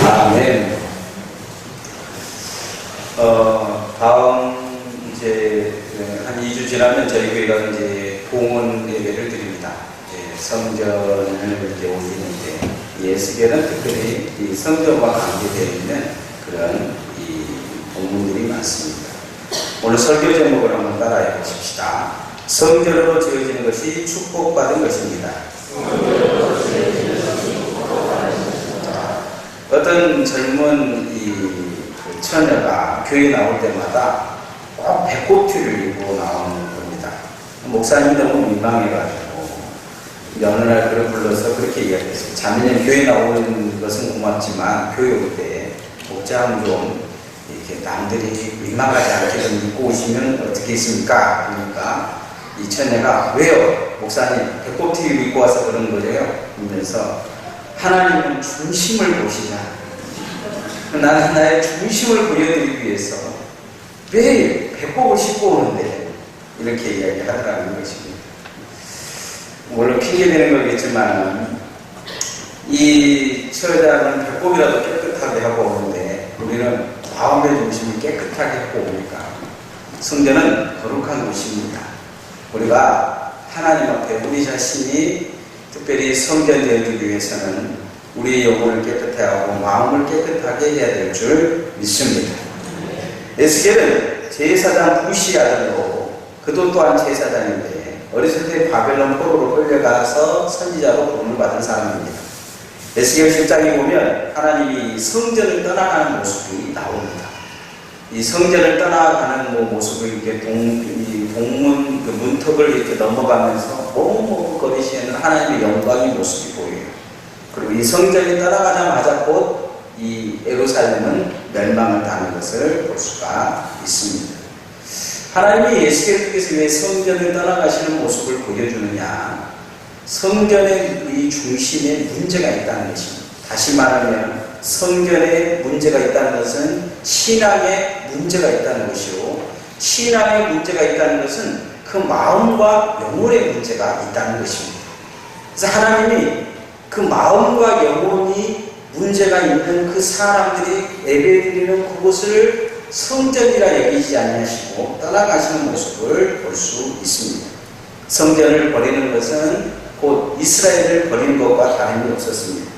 아멘. 다음 이제 한 2주 지나면 저희 교회가 이제 봉헌 예배를 드립니다. 성전을 이제 올리는데 예수교는 특별히 이 성전과 관계되어 있는 그런 이 본문들이 많습니다. 오늘 설교 제목을 한번 따라해 보십시다. 성전으로 지어지는 것이 축복받은 것입니다. 어떤 젊은 이 처녀가 교회 나올 때마다 꼭 배꼽티를 입고 나오는 겁니다. 목사님이 너무 민망해가지고 어느 날 그를 불러서 그렇게 이야기했어요. 자매님 교회 나오는 것은 고맙지만 교회 올 때 복장 좀 이렇게 남들이 민망하지 않게 좀 입고 오시면 어떻게 있습니까? 그러니까 이 처녀가 왜요? 목사님 배꼽티 입고 와서 그런 거예요? 이러면서 하나님은 중심을 보시냐? 나는 나의 중심을 보여드리기 위해서 왜 배꼽을 씻고 오는데? 이렇게 이야기하더라는 것입니다. 물론 핑계대는 거겠지만 이 처자는 배꼽이라도 깨끗하게 하고 오는데 우리는 마음의 중심을 깨끗하게 하고 오니까 성전은 거룩한 곳입니다. 우리가 하나님 앞에 우리 자신이 특별히 성전되어지기 위해서는 우리의 영혼을 깨끗하게 하고 마음을 깨끗하게 해야 될 줄 믿습니다. 에스겔은 제사장 부시 아들로 그도 또한 제사장인데 어렸을 때 바벨론 포로로 끌려가서 선지자로 부름을 받은 사람입니다. 에스겔 10장에 보면 하나님이 성전을 떠나가는 모습이 나옵니다. 이 성전을 떠나가는 모습을 이렇게 동문 그 문턱을 이렇게 넘어가면서 머뭇거리시는 하나님의 영광의 모습이 보여요. 그리고 이 성전이 떠나가자마자 곧 이 예루살렘은 멸망을 당한 것을 볼 수가 있습니다. 하나님이 에스겔 통해서 왜 성전을 떠나가시는 모습을 보여주느냐? 성전의 이 중심에 문제가 있다는 것입니다. 다시 말하면 성전에 문제가 있다는 것은 신앙에 문제가 있다는 것이고, 신앙에 문제가 있다는 것은 그 마음과 영혼의 문제가 있다는 것입니다. 그래서 하나님이 그 마음과 영혼이 문제가 있는 그 사람들이 예배드리는 그곳을 성전이라 여기지 아니하시고 떠나가시는 모습을 볼 수 있습니다. 성전을 버리는 것은 곧 이스라엘을 버리는 것과 다름이 없었습니다.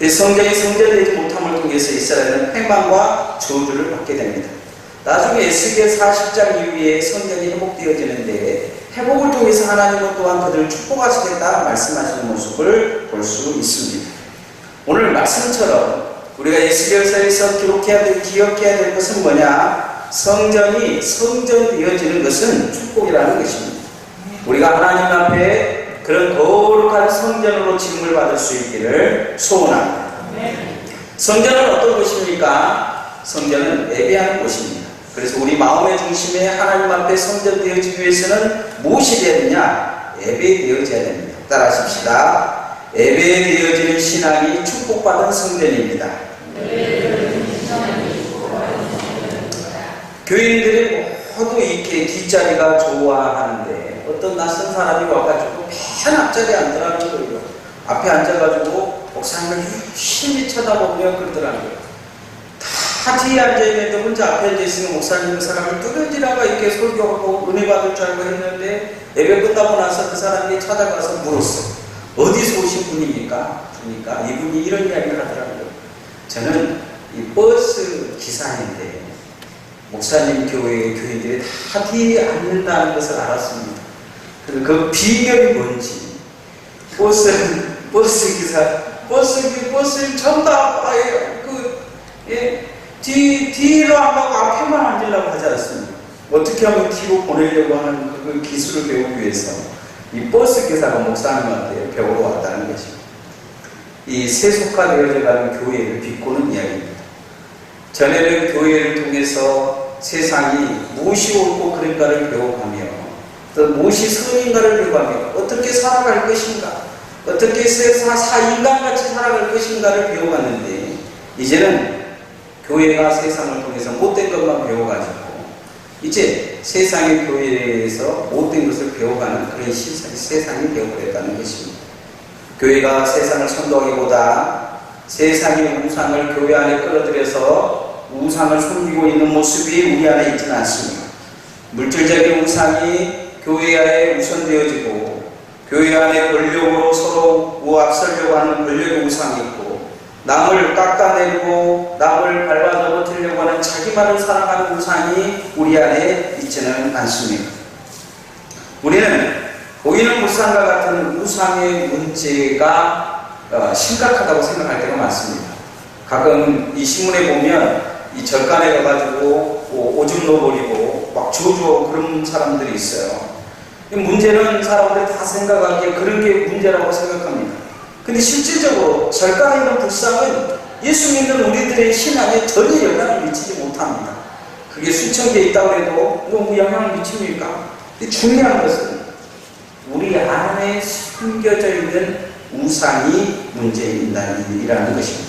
성전이 성전되지 못함을 통해서 이스라엘은 패망과 저주를 받게 됩니다. 나중에 에스겔 40장 이후에 성전이 회복되어지는데 회복을 통해서 하나님은 또한 그들을 축복하시겠다 말씀하시는 모습을 볼 수 있습니다. 오늘 말씀처럼 우리가 에스겔서에서 기억해야 될 것은 뭐냐? 성전이 성전되어지는 것은 축복이라는 것입니다. 우리가 하나님 앞에 그런 거룩한 성전으로 지음을 받을 수 있기를 소원합니다. 성전은 어떤 곳입니까? 성전은 예배하는 곳입니다. 그래서 우리 마음의 중심에 하나님 앞에 성전 되어지기 위해서는 무엇이 되어야 되냐? 예배되어져야 됩니다. 따라하십시다. 예배되어지는 신앙이 축복받은 성전입니다. 교인들이 모두 이렇게 뒷자리가 좋아하는데 어떤 낯선 사람이 와가지고 맨 앞자리에 앉으라는 거예요. 앞에 앉아가지고 목사님을 유심히 쳐다보며 그러더라는 거예요. 다 뒤에 앉아있는데 혼자 앞에 앉아있으면 목사님 그 사람을 뚫어지라가 이렇게 설교하고 은혜 받을 줄 알고 했는데 예배 끝나고 나서 그 사람이 찾아가서 물었어. 어디서 오신 분입니까? 그러니까 이분이 이런 이야기를 하더라고요. 저는 이 버스 기사인데 목사님 교회의 교인들이 다 뒤에 앉는다는 것을 알았습니다. 그 비결이 뭔지 버스를 전부 다 뒤로 안 가고 앞에만 앉으려고 하지 않습니다. 어떻게 하면 뒤로 보내려고 하는 그 기술을 배우기 위해서 이 버스 기사가 목사님한테 배우러 왔다는 것입니다. 이 세속화되어져가는 교회를 비꼬는 이야기입니다. 전에는 교회를 통해서 세상이 무엇이 옳고 그른가를 배워가며 또 무엇이 선인가를 배워가며 어떻게 살아갈 것인가, 어떻게 인간같이 살아갈 것인가를 배워갔는데 이제는 교회가 세상을 통해서 못된 것만 배워가지고 이제 세상의 교회에서 못된 것을 배워가는 그런 세상이 되어버렸다는 것입니다. 교회가 세상을 선도하기보다 세상의 우상을 교회 안에 끌어들여서 우상을 섬기고 있는 모습이 우리 안에 있지는 않습니다. 물질적인 우상이 교회 안에 우선되어지고 교회 안에 권력으로 서로 앞서려고 하는 권력의 우상이 있고 남을 깎아내리고 남을 밟아 넘어뜨리려고 하는 자기만을 사랑하는 우상이 우리 안에 있지는 않습니다. 우리는 보이는 우상과 같은 우상의 문제가 심각하다고 생각할 때가 많습니다. 가끔 이 신문에 보면 이 절간에 가가지고 오줌 넣어버리고 막 저주하고 그런 사람들이 있어요. 문제는 사람들이 다 생각하기에 그런 게 문제라고 생각합니다. 근데 실질적으로 절간에 있는 불상은 예수 믿는 우리들의 신앙에 전혀 영향을 미치지 못합니다. 그게 수천 개 있다고 해도 너무 영향을 미칩니까? 근데 중요한 것은 우리 안에 숨겨져 있는 우상이 문제이라는 것입니다.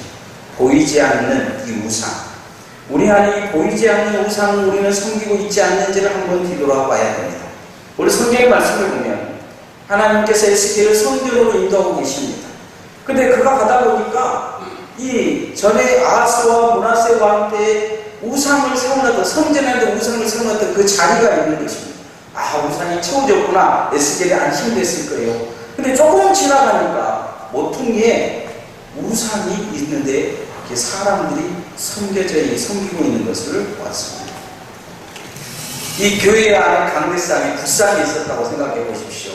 보이지 않는 이 우상. 우리 안에 보이지 않는 우상을 우리는 섬기고 있지 않는지를 한번 뒤돌아봐야 됩니다. 우리 성경의 말씀을 보면 하나님께서 에스겔을 성전으로 인도하고 계십니다. 근데 그가 가다 보니까 이 전에 아하스와 므낫세 왕 때 우상을 세워놨던 성전에 우상을 세워놨던 그 자리가 있는 것입니다. 아, 우상이 채워졌구나. 에스겔이 안심됐을 거예요. 근데 조금 지나가니까 모퉁이에 우상이 있는데 사람들이 섬기고 있는 것을 보았습니다. 이 교회 안에 강대상에 불상이 있었다고 생각해 보십시오.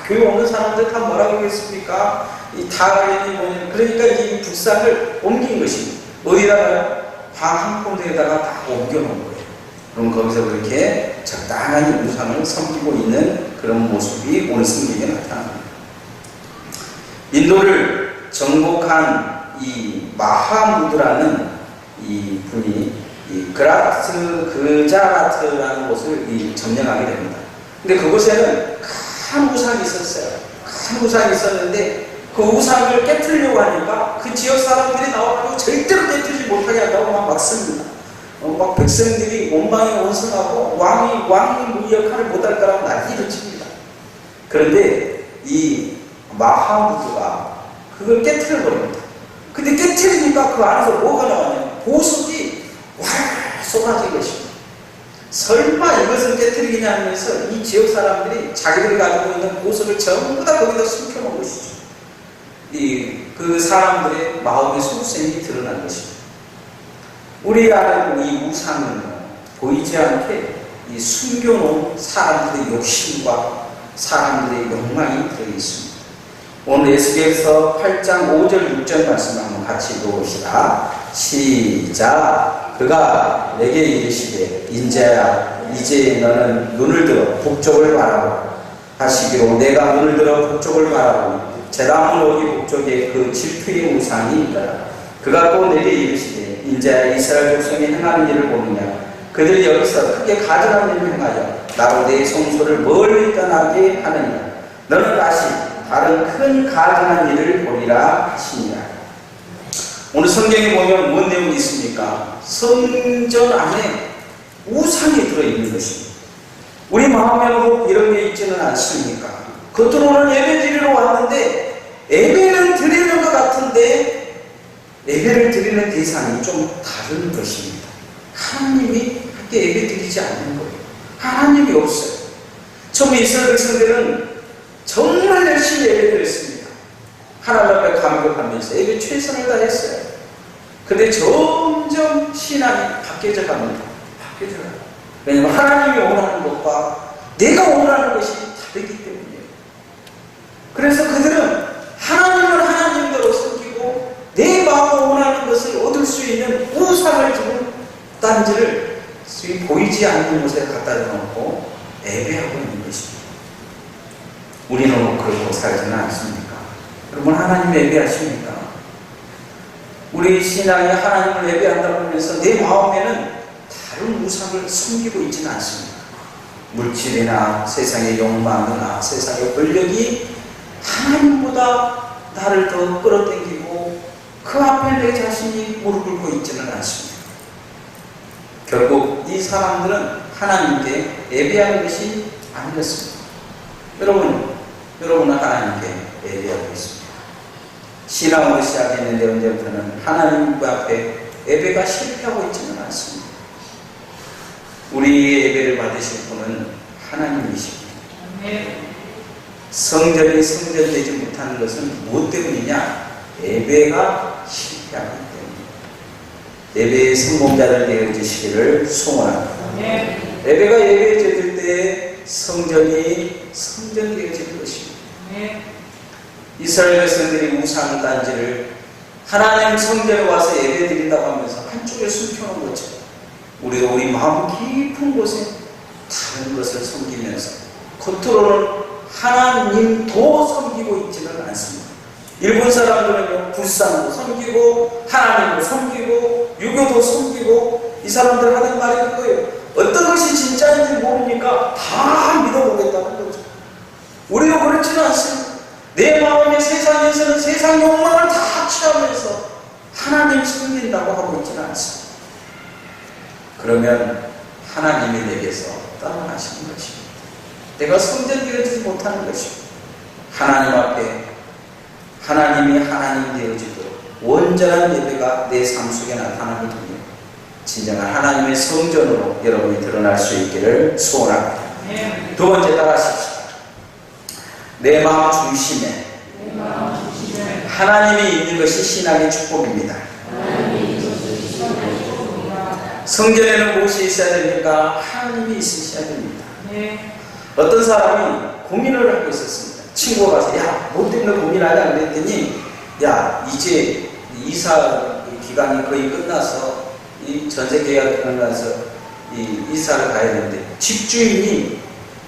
교회 오는 사람들 다 뭐라고 하겠습니까? 이 다락이 뭐냐. 그러니까 이 불상을 옮긴 것입니다. 어디다가요? 방 한 군데에다가 다 옮겨놓은 거예요. 그럼 거기서 그렇게 적당한 우상을 섬기고 있는 그런 모습이 오늘 성경에 나타납니다. 인도를 정복한 이 마하무드라는 이 분이 이 그자라트라는 곳을 점령하게 됩니다. 근데 그곳에는 큰 우상이 있었어요. 큰 우상이 있었는데 그 우상을 깨트리려고 하니까 그 지역 사람들이 나와가지고 절대로 깨트리지 못하게 한다고 막 막습니다. 막 백성들이 원망에 원성하고 왕이 역할을 못할 거라고 난리를 칩니다. 그런데 이 마하무드가 그걸 깨트려버립니다. 근데 깨트리니까 그 안에서 뭐가 나왔냐면 보석이 와 쏟아진 것입니다. 설마 이것을 깨트리겠냐 하면서 이 지역 사람들이 자기들이 가지고 있는 보석을 전부 다 거기다 숨겨놓은 것이죠. 그 사람들의 마음의 속셈이 드러난 것입니다. 우리 안에 이 우상은 보이지 않게 이 숨겨놓은 사람들의 욕심과 사람들의 욕망이 들어있습니다. 오늘 에스겔서 8장 5절 6절 말씀을 한번 같이 읽어봅시다. 시작. 그가 내게 이르시되 인자야 이제 너는 눈을 들어 북쪽을 바라보라 하시기로 내가 눈을 들어 북쪽을 바라보니 제다문 어기 북쪽에 그 질투의 우상이 있더라. 그가 또 내게 이르시되 인자야 이스라엘 족속이 행하는 일을 보느냐. 그들이 여기서 크게 가증한 일을 행하여 나로 내 성소를 멀리 떠나게 하느냐. 너는 다시 다른 큰 가증한 일을 보리라 하시니라. 오늘 성경에 보면 뭔 내용이 있습니까? 성전 안에 우상이 들어있는 것입니다. 우리 마음에도 이런 게 있지는 않습니까? 겉으로는 예배 드리러 왔는데 예배는 드리는 것 같은데 예배를 드리는 대상이 좀 다른 것입니다. 하나님이 함께 예배 드리지 않는 거예요. 하나님이 없어요. 처음에 이스라엘 백성들은 정말 열심히 예배 드렸습니다. 하나님 앞에 감격하면서 예배 최선을 다했어요. 근데 점점 신앙이 바뀌어져 갑니다. 왜냐하면 하나님이 원하는 것과 내가 원하는 것이 다르기 때문이에요. 그래서 그들은 하나님을 하나님대로 섬기고 내 마음을 원하는 것을 얻을 수 있는 우상을 주는 단지를 보이지 않는 곳에 갖다 놓고 예배하고 있는 것입니다. 우리는 그렇게 살지는 않습니까? 여러분 하나님 예배하십니까? 우리 신앙이 하나님을 예배한다고 하면서 내 마음에는 다른 우상을 섬기고 있지는 않습니다. 물질이나 세상의 욕망이나 세상의 권력이 하나님보다 나를 더 끌어당기고 그 앞에 내 자신이 무릎 꿇고 있지는 않습니다. 결국 이 사람들은 하나님께 예배하는 것이 아니었습니다. 여러분은 하나님께 예배하고 있습니다. 신앙으로 시작했는데 언제부터는 하나님 앞에 예배가 실패하고 있지는 않습니다. 우리 예배를 받으실 분은 하나님이십니다. 성전이 성전되지 못하는 것은 무엇 때문이냐? 예배가 실패하기 때문입니다. 예배의 성공자들 되어주시기를 소원합니다. 예배가 예배해질 때 성전이 성전되어지는 것입니다. 이스라엘 백성들이 우상 단지를 하나님 성전에 와서 예배드린다고 하면서 한쪽에 숨겨놓은 것처럼 우리도 우리 마음 깊은 곳에 다른 것을 섬기면서 겉으로는 하나님도 섬기고 있지는 않습니다. 일본 사람들은요, 불상도 섬기고 하나님도 섬기고 유교도 섬기고 이 사람들 하는 말이 그거예요. 어떤 것이 진짜인지 모르니까 다 믿어보겠다는 거죠. 우리도 그렇지는 않습니다. 내 마음의 세상에서는 세상 욕망을 다 취하면서 하나님 섬긴다고 하고 있지는 않습니다. 그러면 하나님이 내게서 떠나가시는 것입니다. 내가 성전되어지지 못하는 것입니다. 하나님 앞에 하나님이 하나님 되어지도록 온전한 예배가 내 삶 속에 나타나게 됩니다. 진정한 하나님의 성전으로 여러분이 드러날 수 있기를 소원합니다. 두 번째 따라하십시오. 내 마음 중심에 하나님이 있는 것이 신앙의 축복입니다. 성전에는 무엇이 있어야 됩니까? 하나님이 있으셔야 됩니다. 어떤 사람이 고민을 하고 있었습니다. 친구가 가서 뭐 때문에 고민하냐 그랬더니 이제 이사 기간이 거의 끝나서 이 전세 계약이 끝나서 이 이사를 가야 되는데 집주인이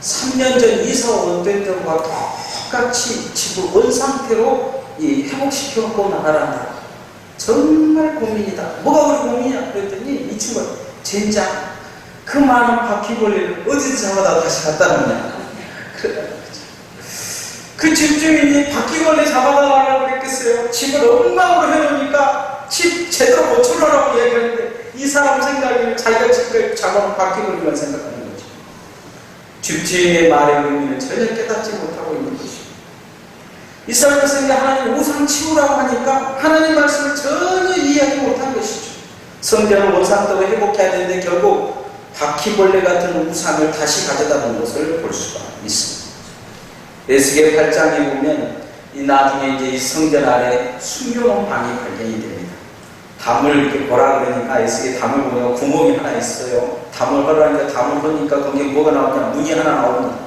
3년 전 이사 온 때와 똑같이 집을 원 상태로 회복시켜놓고 나가란다. 정말 고민이다. 뭐가 그리 고민이야? 그랬더니 이 친구가 진짜 그 많은 바퀴벌레를 어디서 잡아다 다시 갖다 놓냐. 그 집주인이 바퀴벌레 잡아달라고 그랬겠어요. 집을 엉망으로 해놓으니까 집 제대로 못 쳐놓으라고 얘기했는데 이 사람 생각에는 자기가 집을 잡아놓은 바퀴벌레만 생각하는 거죠. 집주인의 말의 의미는 전혀 깨닫지 못하고 있는 것이죠. 이 사람의 생각에 하나님 우상 치우라고 하니까 하나님 말씀을 전혀 이해하지 못한 것이죠. 성전을 원상적으로 회복해야 되는데 결국 바퀴벌레 같은 우상을 다시 가져다 놓은 것을 볼 수가 있습니다. 에스겔 8장에 보면 나중에 이제 이 성전 안에 숨겨놓은 방이 발견이 됩니다. 담을 이렇게 보라 그러니까 에스겔 담을 보면 구멍이 하나 있어요. 담을 보라니까 담을 보니까 거기에 뭐가 나오냐? 문이 하나 나옵니다.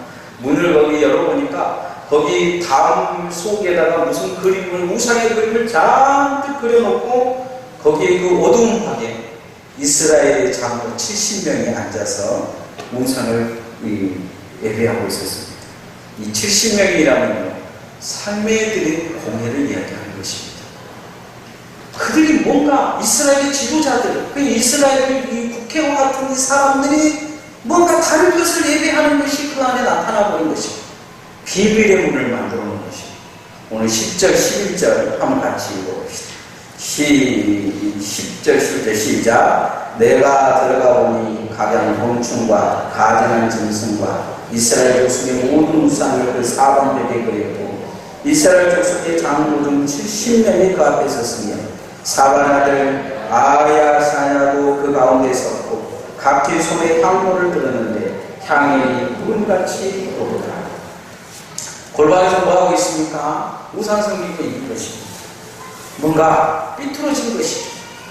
문을 거기 열어보니까 거기 담 속에다가 무슨 그림을 우상의 그림을 잔뜩 그려놓고 거기에 그 어두운 방에 이스라엘의 장로 70명이 앉아서 우상을 예배하고 있었습니다. 이 70명이라면요 삶에 들인 공회를 이야기하는 것입니다. 그들이 뭔가 이스라엘의 지도자들, 그 이스라엘의 이 국회와 같은 이 사람들이 뭔가 다른 것을 예배하는 것이 그 안에 나타나 버린 것입니다. 비밀의 문을 만들어 놓은 것입니다. 오늘 10절, 11절 한번 같이 읽어봅시다. 10절, 11절 시작. 내가 들어가 보니 가장 곤충과 가증한 짐승과 이스라엘 족속의 모든 우상을 그 사방벽에 그렸고 이스라엘 족속의 장로 중 70명이 그 앞에 섰으며 사반 아들 아야사냐도 그 가운데 섰고 각기 손에 향로를 들었는데 향이 불같이 오르더라. 골방에서 뭐하고 있습니까? 우상 섬기고 있는 것입니다. 뭔가 삐뚤어진 것이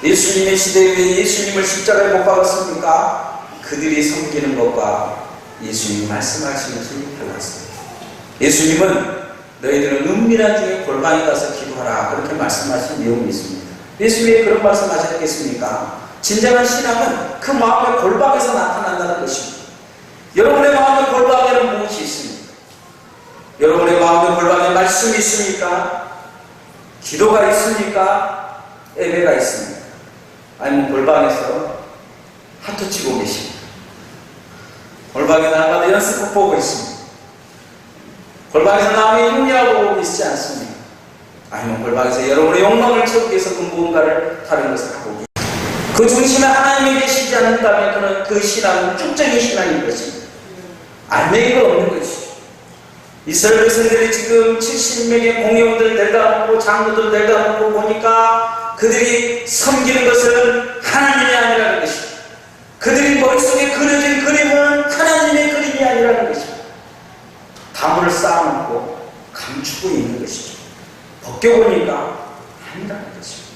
예수님의 시대에 예수님을 십자가에 못 박았습니까? 그들이 섬기는 것과 예수님이 말씀하시는 것이 달랐습니다. 예수님은 너희들은 은밀한 중에 골방에 가서 기도하라 그렇게 말씀하신 내용이 있습니다. 예수님이 그런 말씀하셨겠습니까? 진정한 신앙은 그 마음의 골방에서 나타난다는 것입니다. 여러분의 마음의 골방에는 무엇이 있습니까? 여러분의 마음의 골방에 말씀이 있습니까? 기도가 있습니까? 예배가 있습니까? 아니면 골방에서 하트 치고 계십니까? 골방에 나가도 연습곡 보고 있습니다. 골방에서 남의 이름이라고 보고 있지 않습니까? 아니면 골방에서 여러분의 욕망을 채우기 위해서 그 무언가를 다른 것을 하고 계십니다. 그 중심에 하나님이 계시지 않는다면 그는 그 신앙은 쭉적인 신앙인 것입니다. 알맹이가 없는 것이죠. 이스라엘 백성들이 지금 70명의 공회원들 내다 놓고 장로들 내다 놓고 보니까 그들이 섬기는 것은 하나님이 아니라는 것입니다. 그들이 머릿속에 그려진 그림은 하나님의 그림이 아니라는 것입니다. 담을 쌓아놓고 감추고 있는 것이죠. 벗겨보니까 아니라는 것입니다.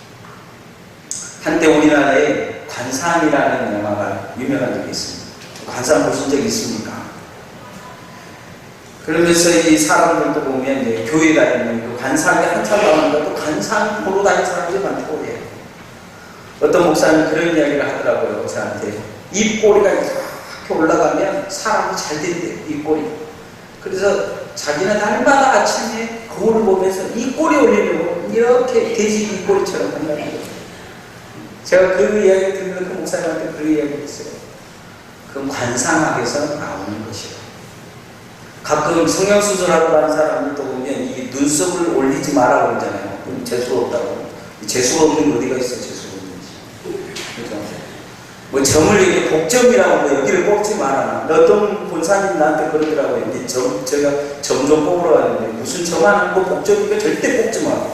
한때 우리나라에 관상이라는 영화가 유명한 적이 있습니다. 관상 보신 적 있습니까? 그러면서 이 사람들도 보면 이제 교회 다니는 그 관상이 한참 나오는데 또 관상 보러 다니는 사람들이 많다고 해요. 어떤 목사님 그런 이야기를 하더라고요. 저한테 입꼬리가 이렇게 올라가면 사람이 잘 된대요. 입꼬리. 그래서 자기는 날마다 아침에 거울을 보면서 입꼬리 올리려고 이렇게 돼지 입꼬리처럼 한다는 거예요. 제가 그 이야기 들으면 그 목사님한테 그 이야기를 했어요. 그 관상학에서 나오는 것이에요. 가끔 성형수술하고 가는 사람들도 보면 이 눈썹을 올리지 마라 그러잖아요. 재수가 없다고. 재수가 없는 게 어디가 있어, 재수가 없는 거지. 그죠? 뭐 점을 이렇게 복점이라고 뭐 여기를 뽑지 마라. 어떤 본사님 나한테 그러더라고요. 근데 제가 점 좀 뽑으러 왔는데 무슨 점 하는 거 복점이니까 절대 뽑지 마라.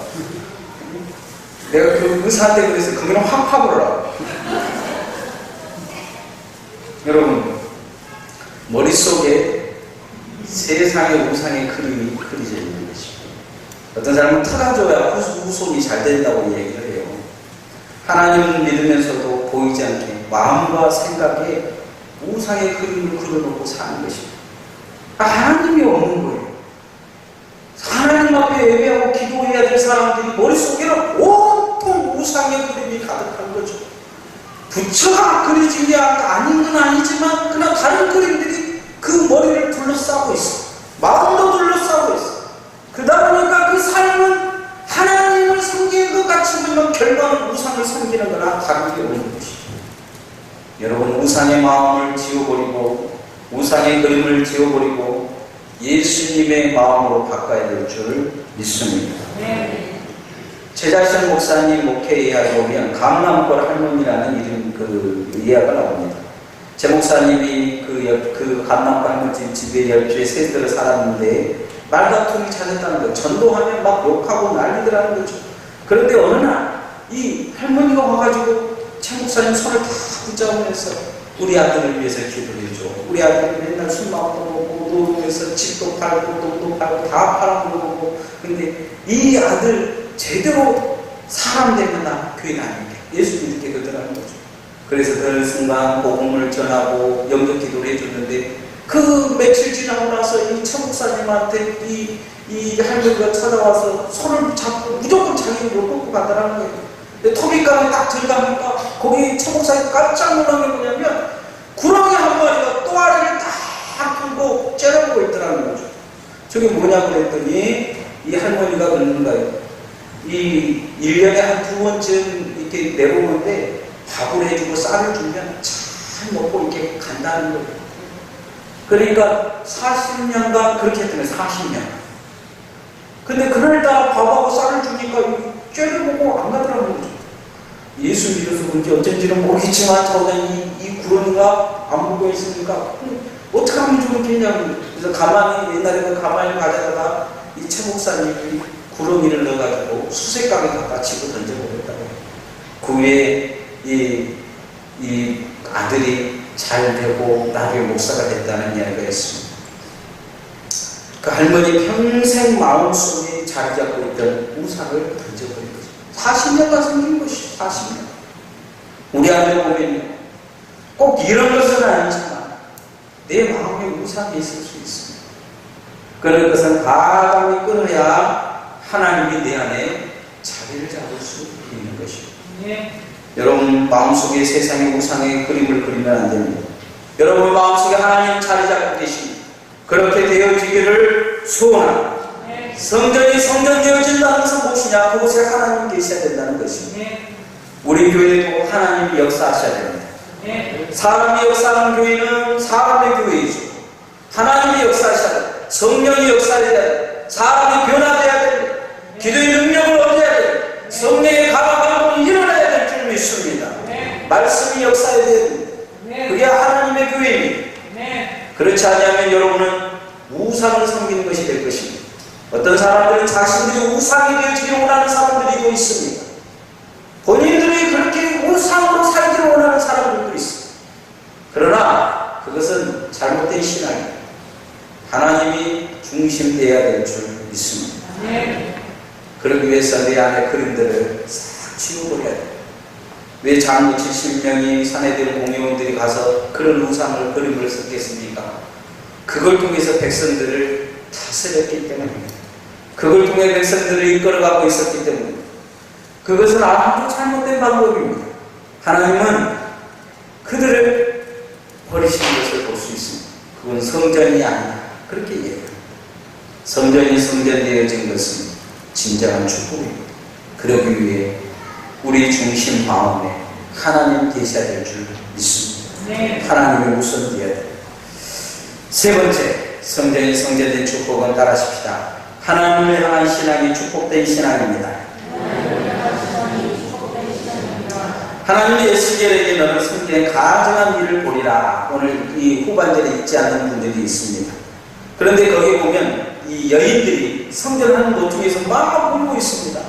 내가 그 의사한테 그래서 그냥 확 파버려라. 여러분, 머릿속에 세상의 우상의 그림이 그려져 있는 것입니다. 어떤 사람은 터가줘야 후손이 잘 된다고 얘기를 해요. 하나님을 믿으면서도 보이지 않게 마음과 생각에 우상의 그림을 그려놓고 사는 것입니다. 하나님이 없는 거예요. 하나님 앞에 예배하고 기도해야 될 사람들이 머릿속에는 온통 우상의 그림이 가득한 거죠. 부처가 그려진 게 아닌 건 아니지만 그냥 다른 그림들이 그 머리를 둘러싸고 있어. 마음도 둘러싸고 있어. 그러다 보니까 그 삶은 하나님을 섬기는 것 같이 보면 결과는 우상을 섬기는 거나 다른 게 없는 것이죠. 여러분, 우상의 마음을 지워버리고 우상의 그림을 지워버리고 예수님의 마음으로 바꿔야 될 줄 믿습니다. 최자신 목사님 목회 이야기 보면 강남골 할머니라는 이름 그 이야기가 나옵니다. 제 목사님이 그 강남골 할머니 집에 열주에 세대를 살았는데 말다툼이 찾았다는 거예요. 전도하면 막 욕하고 난리더라는 거죠. 그런데 어느 날 이 할머니가 와가지고 최 목사님 손을 다 붙잡으면서 우리 아들을 위해서 기도해줘. 우리 아들이 맨날 술 먹고 먹고 노동해서 집도 팔고 돈도 팔고 다 팔아먹고 근데 이 아들 제대로 사람 되면 나 교회 다닐게. 예수 믿게 되더라는 거죠. 그래서 그 순간 복음을 전하고 영접 기도를 해줬는데 그 며칠 지나고 나서 이 최 목사님한테 이 할머니가 찾아와서 손을 잡고 무조건 자기를 끌고 가더라는 거예요. 근데 토비감에 딱 들어가니까 거기 최 목사님이 깜짝 놀란 게 뭐냐면 구렁이 한 마리가 또아리를 딱 들고 째려보고 있더라는 거죠. 저게 뭐냐고 그랬더니 이 할머니가 그러는 거예요. 이 1년에 한 2번쯤 이렇게 내려오는데 밥을 해주고 쌀을 주면 잘 먹고 이렇게 간다는 거예요. 그러니까 40년간 그렇게 했더니 40년. 근데 그러다 밥하고 쌀을 주니까 째려보고 안 가더라는 거죠. 예수 믿어서 그런지 어쩐지는 모르겠지만 저는 이 구렁이가 안 먹고 있으니까 어떻게 하면 좋겠냐고. 그래서 가만히 옛날에는 가만히 가져다가 이 최 목사님이 구렁이를 넣어가지고 수색강에 갖다 치고 던져버렸다고 해요. 그 후에 이 아들이 잘 되고 나중에 목사가 됐다는 이야기가 있습니다. 그 할머니 평생 마음속에 자리 잡고 있던 우상을 던져버린 거죠. 40년간 생긴 것이 40년. 우리 아들 보면 꼭 이런 것은 아니지만 내 마음에 우상이 있을 수 있습니다. 그런 것은 과감히 끊어야 하나님이 내 안에 자리를 잡을 수 있는 것입니다. 여러분 마음속에 세상의 우상의 그림을 그리면 안 됩니다. 여러분 마음속에 하나님 자리 잡고 계십니다. 그렇게 되어지기를 소원합니다. 성전이 성전 되어진다는 것은 무엇이냐? 그곳에 하나님 계셔야 된다는 것입니다. 우리 교회도 하나님이 역사하셔야 됩니다. 사람이 역사하는 교회는 사람의 교회이죠. 하나님이 역사하셔야 됩니다. 성령이 역사해야 됩니다. 사람이 변화되어야 됩니다. 기도의 능력을 얻어야 됩니다. 성령의 가방을 일어나야 될 줄 믿습니다. 말씀이 역사해야 됩니다. 그게 하나님의 교회입니다. 그렇지 않으면 여러분은 우상을 섬기는 것이 될 것입니다. 어떤 사람들은 자신들이 우상이 되어지기를 원하는 사람들이 있습니다. 본인들이 그렇게 우상으로 살기를 원하는 사람들도 있습니다. 그러나 그것은 잘못된 신앙입니다. 하나님이 중심되어야 될 줄 믿습니다. 그러기 위해서 내 안에 그림들을 싹 지워버려야 돼요. 왜 장로 70명이 사내들 공회원들이 가서 그런 우상을 그림을 썼겠습니까? 그걸 통해서 백성들을 다스렸기 때문입니다. 그걸 통해 백성들을 이끌어가고 있었기 때문입니다. 그것은 아주 잘못된 방법입니다. 하나님은 그들을 버리시는 것을 볼 수 있습니다. 그건 성전이 아니라 그렇게 얘기합니다. 성전이 성전되어진 것은 진정한 축복입니다. 그러기 위해 우리 중심 마음에 하나님 계셔야 될 줄 믿습니다. 하나님이 우선되어야 돼요. 세 번째, 성전이 성전된 축복은 따라하십시다. 하나님을 향한 신앙이 축복된 신앙입니다. 하나님이 에스겔에게 너는 성전에 가증한 일을 보리라. 오늘 이 후반절에 읽지 않는 분들이 있습니다. 그런데 거기 보면 이 여인들이 성전을 하는 도중에서 막 울고 있습니다.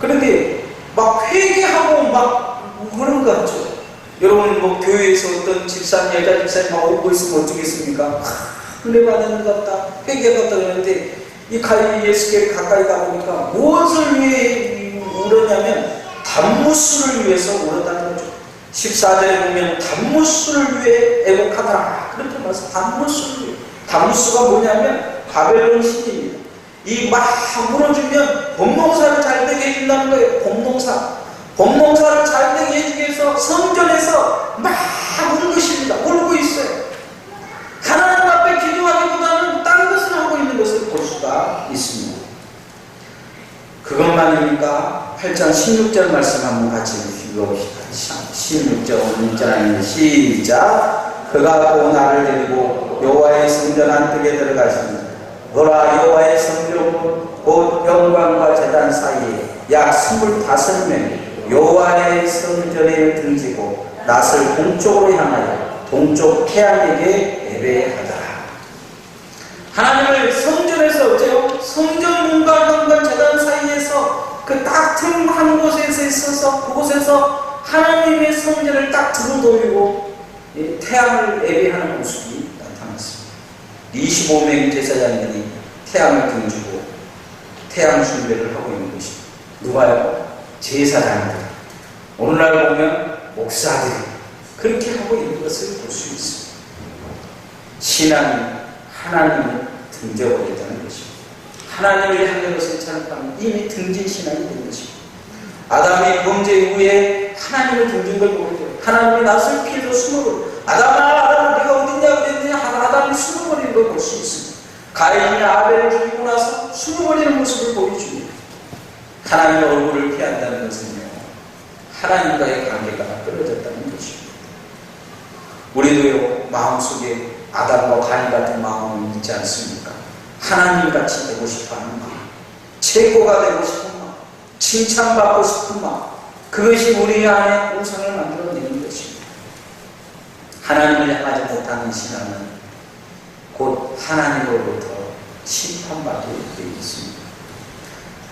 그런데 막 회개하고 막 그런 것 같죠. 여러분 뭐 교회에서 어떤 집사님, 여자 집사님 막 울고 있으면 어쩌겠습니까? 은혜 받는 것 같다, 회개 같다 그러는데 이 에스겔이 가까이 가보니까 무엇을 위해 울었냐면 단무스를 위해서 울었다는 거죠. 14절에 보면 단무스를 위해 애곡하더라 그렇게 말해서 단무스를 위해. 단무스가 뭐냐면 바벨론 신입니다. 이 막 물어주면 봄농사를 잘 되게 해준다는 거예요. 봄농사를 잘 되게 해주기 위해서 성전에서 막 우는 것입니다. 울고 있어요. 하나님 앞에 기도하기보다는 다른 것을 하고 있는 것을 볼 수가 있습니다. 그것만입니까? 8장 16절 말씀 한번 같이 읽어봅시다. 16절 1절 시작. 그가 또 나를 데리고 여호와의 성전 안뜰에 들어가시니 보라, 여호와의 성전 곧 영광과 제단 사이에 약 25명이 여호와의 성전에 등지고 낯을 동쪽으로 향하여 동쪽 태양에게 예배하더라. 하나님을 성전에서 어째요? 성전문과 현관 제단 사이에서 그 딱 틈 한 곳에서 있어서 그곳에서 하나님의 성전을 딱 두루 돌리고 태양을 예배하는 모습이 나타났습니다. 25명의 제사장들이 태양을 등지고 태양 숭배를 하고 있는 것입니다. 누가요? 제사장들. 오늘날 보면 목사들이 그렇게 하고 있는 것을 볼 수 있습니다. 신앙이 하나님을 등져버린다는 것입니다. 하나님을 향해서 생각하면 이미 등진 신앙이 된 것입니다. 아담이 범죄 이후에 하나님을 등진 걸 모르죠. 하나님이 낯을 피해서 숨어버려. 아담아, 네가 어딨냐고 그랬더니 아담이 숨어버리는 걸 볼 수 있습니다. 가인이 아벨을 죽이고 나서 숨어버리는 모습을 보여줍니다. 하나님의 얼굴을 피한다는 것은요, 하나님과의 관계가 끊어졌다는 것입니다. 우리도요, 마음속에 아담과 가인 같은 마음이 있지 않습니까? 하나님같이 되고 싶어하는 마음, 최고가 되고 싶은 마음, 칭찬받고 싶은 마음, 그것이 우리 안에 우상을 만들어내는 것입니다. 하나님을 향하지 못하는 신앙은 곧 하나님으로부터 심판받게 되어 있습니다.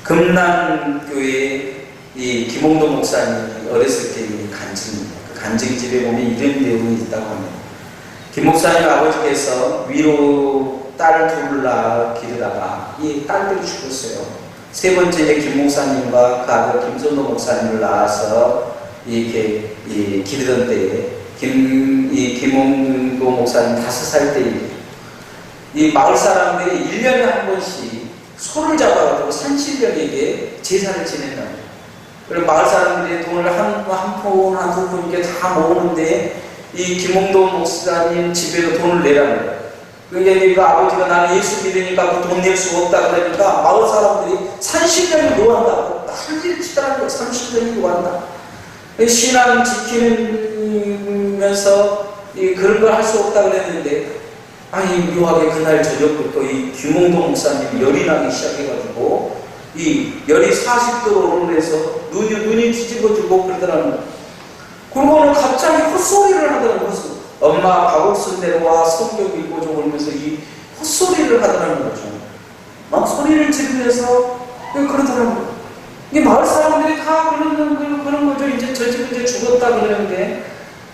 금남교회의 이 김홍도 목사님이 어렸을 때 간증입니다. 그 간증집에 보면 이런 내용이 있다고 합니다. 김 목사님 아버지께서 위로 딸 둘을 낳아 기르다가 이 딸들이 죽었어요. 세 번째 김 목사님과 그 아들 김선도 목사님을 낳아서 이렇게 기르던 때에 김홍도 목사님 5살 때입니다. 이 마을 사람들이 1년에 한 번씩 소를 잡아가지고 산신령에게 제사를 지낸답니다. 그리고 마을 사람들이 돈을 한 푼, 한두 푼 이렇게 다 모으는데 이 김홍도 목사님 집에서 돈을 내라는 거예요. 그러니까 아버지가 나는 예수 믿으니까 그 돈 낼 수가 없다 그러니까 마을 사람들이 산신령이 요한다고 난리를 치더라는 거예요. 산신령이 요한다. 신앙 지키면서 그런 걸 할 수 없다 그랬는데 아니 묘하게 그날 저녁부터 이 김홍도 목사님이 열이 나기 시작해가지고 이 열이 40도로 오르면서 눈이 뒤집어지고 그러더라는 거예요. 그러고는 갑자기 헛소리를 하더라는 거예요. 엄마 박옥순 내려와 성경 읽고 좀 울면서 이 헛소리를 하더라는 거죠. 막 소리를 지르면서 그러더라고요. 이게 마을 사람들이 다 그런 거죠. 이제 저 집 이제 죽었다 그러는데,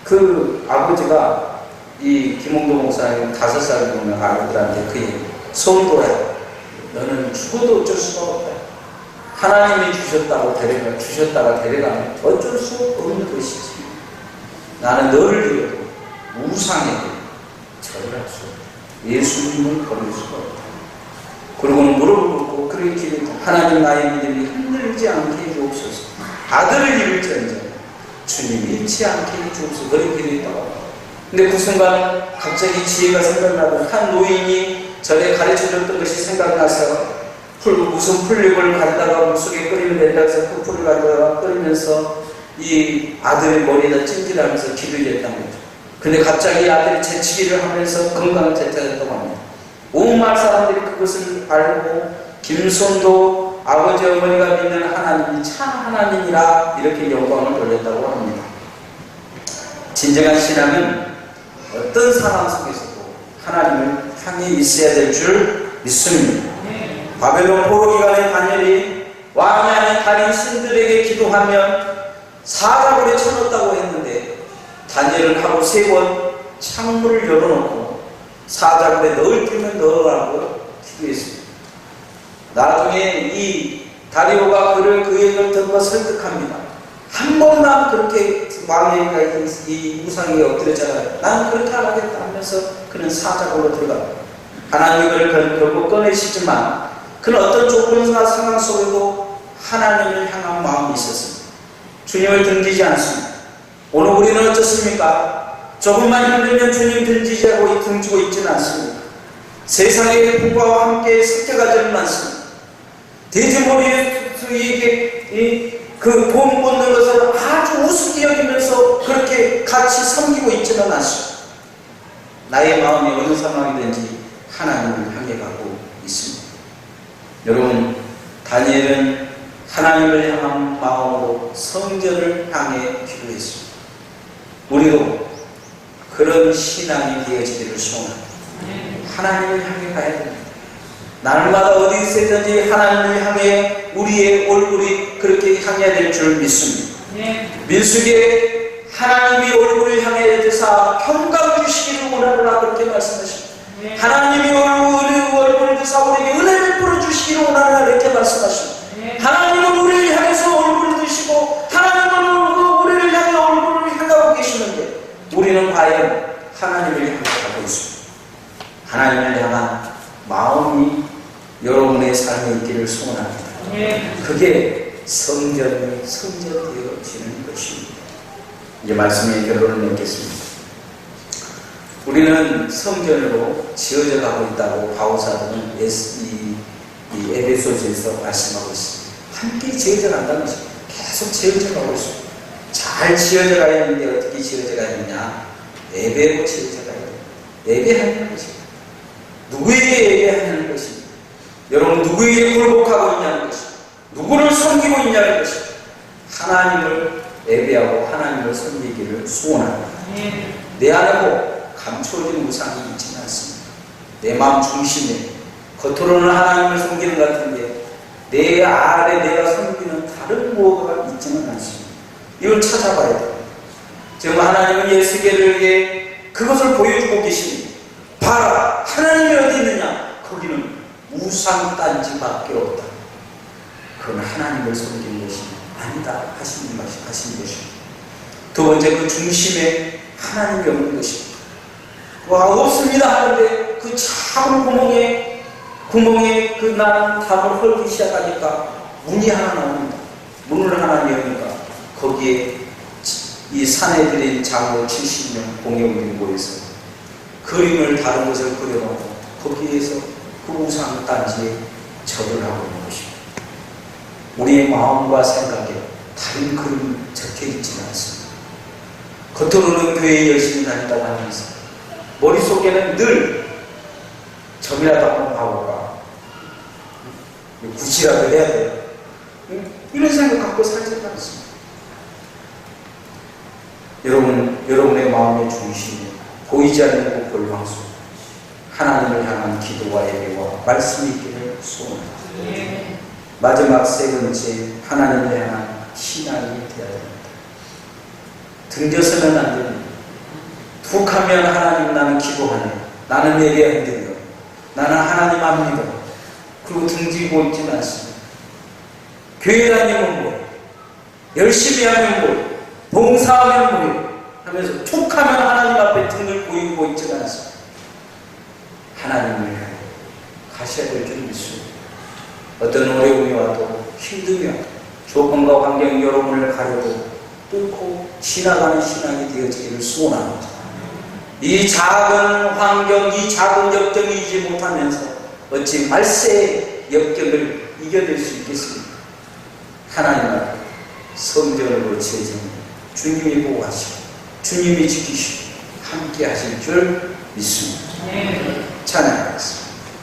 그 아버지가 이 김홍도 목사님 5살 보면 아들들한테 그 얘기, 성도야, 너는 죽어도 어쩔 수가 없다. 하나님이 주셨다가 데려가면 어쩔 수 없는 것이지. 나는 너를 위해도 우상에게 절을 할 수 없다. 예수님을 버릴 수가 없다. 그리고는 무릎을 꿇고 그렇게 기도했다. 하나님, 나의 믿음이 흔들리지 않게 해주옵소서. 아들을 잃을지언정 주님 잃지 않게 해주옵소서. 그렇게 기도했다고. 근데 그 순간 갑자기 지혜가 생각나던 한 노인이 전에 가르쳐줬던 것이 생각나서 무슨 풀잎을 가져다가 물속에 끓이면 된다 해서 그 풀을 가져다가 끓이면서 이 아들의 머리에다 찜질하면서 기도했다는 거죠. 근데 갑자기 아들이 재치기를 하면서 건강을 되찾았다고 합니다. 온 마을 사람들이 그것을 알고 김손도 아버지 어머니가 믿는 하나님이 참 하나님이라 이렇게 영광을 돌렸다고 합니다. 진정한 신앙은 어떤 상황 속에서도 하나님을 향해 있어야 될 줄 믿습니다. 바벨론 포로 기간에 다니엘이 왕이 아닌 다른 신들에게 기도하면 사자굴에 쳐넣었다고 했는데, 다니엘은 하루 3번 창문을 열어놓고 사자굴에 넣을 때면 넣으라고 기도했습니다. 나중에 이 다리오가 그 얘기를 듣고 설득합니다. 한 번만 그렇게 왕에게 이 우상에게 엎드렸잖아요. 나는 그렇게 안 하겠다 하면서 그는 사자굴로 들어갑니다. 하나님이 그를 결국 꺼내시지만 그는 어떤 조건이나 상황 속에도 하나님을 향한 마음이 있었습니다. 주님을 등지지 않습니다. 오늘 우리는 어떻습니까? 조금만 힘들면 주님 등지고 있지는 않습니다. 세상의 풍파와 함께 섞여가지는 않습니다. 돼지머리에게 그 돈 꽂는 것을 아주 우습게 여기면서 그렇게 같이 섬기고 있지는 않습니다. 나의 마음이 어느 상황이든지 하나님을 향해 가고 있습니다. 여러분, 다니엘은 하나님을 향한 마음으로 성전을 향해 기도했습니다. 우리도 그런 신앙이 되어지기를 소원합니다. 하나님을 향해 가야 됩니다. 날마다 어디 있든지 하나님을 향해 우리의 얼굴이 그렇게 향해야 될 줄 믿습니다. 민수기에 하나님이 얼굴을 향해 드사 평강 주시기를 원하노라 그렇게 말씀하십니다. 하나님이 얼굴을 드사 우리에게 은혜를 베풀어 주시기를 원하노라 이렇게 말씀하십니다. 하나님은 우리를 향해서 얼굴을 드시고 하나님은 우리를 향해 얼굴을 향하고 계시는데, 우리는 과연 하나님을 향해 가고 있습니다. 하나님을 향한 마음이 여러분의 삶에 있기를 소원합니다. 그게 성전되어지는 것입니다. 이제 말씀의 결론을 맺겠습니다. 우리는 성전으로 지어져 가고 있다고 바울사도는 이 에베소서에서 말씀하고 있습니다. 함께 지어져 간다는 것입니다. 계속 지어져 가고 있습니다. 잘 지어져 가야 하는데 어떻게 지어져 가야 하느냐? 예배로 지어져 가야 됩니다. 예배하는 것입니다. 누구에게 예배하는 것입니다. 여러분, 누구에게 굴복하고 있냐는 것입니다. 누구를 섬기고 있냐는 것입니다. 하나님을 예배하고 하나님을 섬기기를 소원합니다. 내 안에 감춰진 우상이 있지는 않습니다. 내 마음 중심에 겉으로는 하나님을 섬기는 것 같은데 내 안에 내가 섬기는 다른 무엇가 있지는 않습니다. 이걸 찾아봐야 돼요. 지금 하나님은 예수께를 그것을 보여주고 계십니다. 봐라, 하나님이 어디 있느냐? 거기는 우상 딴지밖에 없다. 그건 하나님을 섬기는 것이 아니다 하시는 것입니다. 두 번째, 그 중심에 하나님이 없는 것입니다. 와, 없습니다 하는데 그 작은 구멍에 그 나는 답을 헐기 시작하니까 문이 하나 나옵니다. 문을 하나 여니까 거기에 이 산에 들인 장로 70명 공예원들이 모여서 그림을 다른 것을 그려놓고 거기에서 그 우상 단지에 절을 하고 있는 것입니다. 우리의 마음과 생각에 다른 그림이 적혀 있지는 않습니다. 겉으로는 교회에 열심히 다닌다고 하면서 머릿속에는 늘 점이라도 한번 봐볼까, 굿이라도 해야 돼요, 이런 생각 갖고 살지 않습니다. 여러분의 마음의 중심에 보이지 않는 그 골방속 하나님을 향한 기도와 예배와 말씀이 있기를 소원합니다. 마지막 세 번째, 하나님을 향한 신앙이 되어야 됩니다. 등져서는 안 됩니다. 툭 하면 하나님 나는 기도하네, 나는 예배할 드려, 나는 하나님 안 믿어, 그리고 등지고 있지는 않습니다. 교회 다니면 뭐예요? 열심히 하면 뭐예요? 봉사하면 뭐예요? 하면서 툭 하면 하나님 앞에 등을 보이고 있지는 않습니다. 하나님을 향해 가셔야 될 줄 믿습니다. 어떤 어려움이 와도 힘들이 와도 조건과 환경이 여러분을 가려도 뚫고 지나가는 신앙이 되어지기를 소원합니다. 이 작은 환경, 이 작은 역경이 이지 못하면서 어찌 말세의 역경을 이겨낼 수 있겠습니까? 하나님 앞에 성전으로 지어진 주님이 보호하시고 주님이 지키시고 함께 하실 줄 믿습니다. 찬양하겠습니다.